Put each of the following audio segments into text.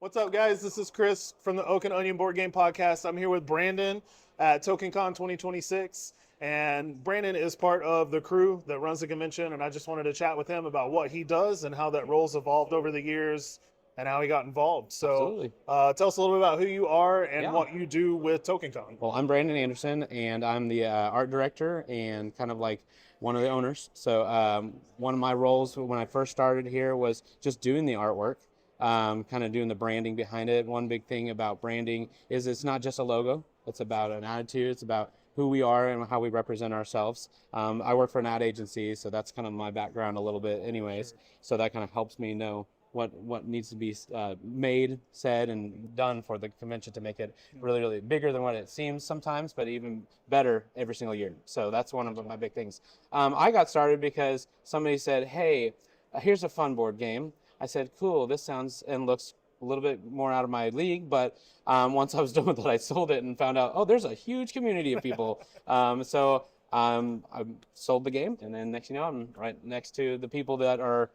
What's up, guys? This is Chris from the Oak and Onion Board Game Podcast. I'm here with Brandon at TokenCon 2026, and Brandon is part of the crew that runs the convention, and I just wanted to chat with him about what he does and how that role's evolved over the years and how he got involved. So Absolutely. tell us a little bit about who you are and Yeah. what you do with TokenCon. Well, I'm Brandon Anderson, and I'm the art director and kind of like one of the owners. So one of my roles when I first started here was just doing the artwork, kind of doing the branding behind it. One big thing about branding is it's not just a logo. It's about an attitude. It's about who we are and how we represent ourselves. I work for an ad agency, so that's kind of my background a little bit anyways. So that kind of helps me know what needs to be made, said, and done for the convention to make it really, really bigger than what it seems sometimes, but even better every single year. So that's one of my big things. I got started because somebody said, hey, here's a fun board game. I said, cool, this sounds and looks a little bit more out of my league, but once I was done with it, I sold it and found out, oh, there's a huge community of people. So I sold the game, and then next thing you know, I'm right next to the people that are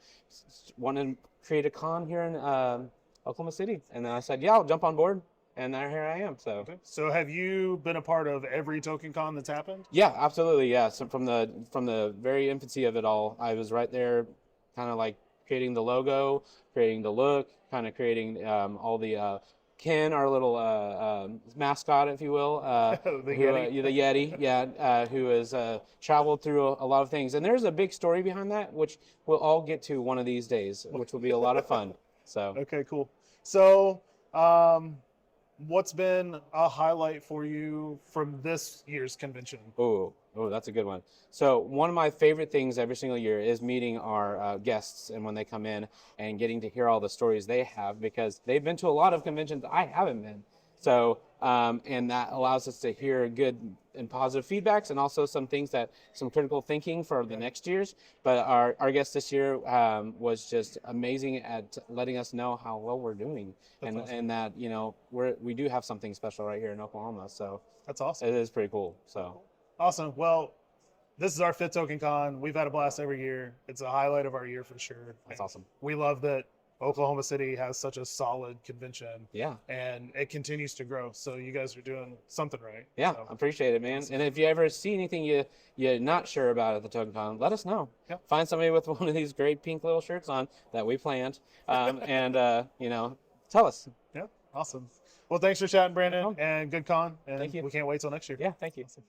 wanting to create a con here in Oklahoma City. And then I said, yeah, I'll jump on board. And here I am. So, Okay. So have you been a part of every TokenCon that's happened? yeah, absolutely. Yeah. So from the very infancy of it all, I was right there, kind of like creating the logo, creating the look, kind of creating all the Ken, our little mascot, if you will, The Yeti. the Yeti, yeah, who has traveled through a lot of things. And there's a big story behind that, which we'll all get to one of these days, which will be a lot of fun. So, Okay, cool. So, what's been a highlight for you from this year's convention? oh, that's a good one. So one of my favorite things every single year is meeting our guests, and when they come in and getting to hear all the stories they have, because they've been to a lot of conventions I haven't been. So, and that allows us to hear good and positive feedbacks, and also some critical thinking for the next years. But our guest this year was just amazing at letting us know how well we're doing, That's awesome. and that we do have something special right here in Oklahoma. So That's awesome. it is pretty cool. So. Awesome. Well, this is our fifth TokenCon. We've had a blast every year. It's a highlight of our year for sure. That's awesome. We love that Oklahoma City has such a solid convention. Yeah. And it continues to grow. So you guys are doing something right. Yeah, So, I appreciate it, man. And if you ever see anything you're not sure about at the TokenCon, let us know. Yeah. Find somebody with one of these great pink little shirts on that we planned, and tell us. yeah. Awesome. Well, thanks for chatting, Brandon, No problem. and good con. And Thank you. we can't wait till next year. Yeah, thank you. Awesome.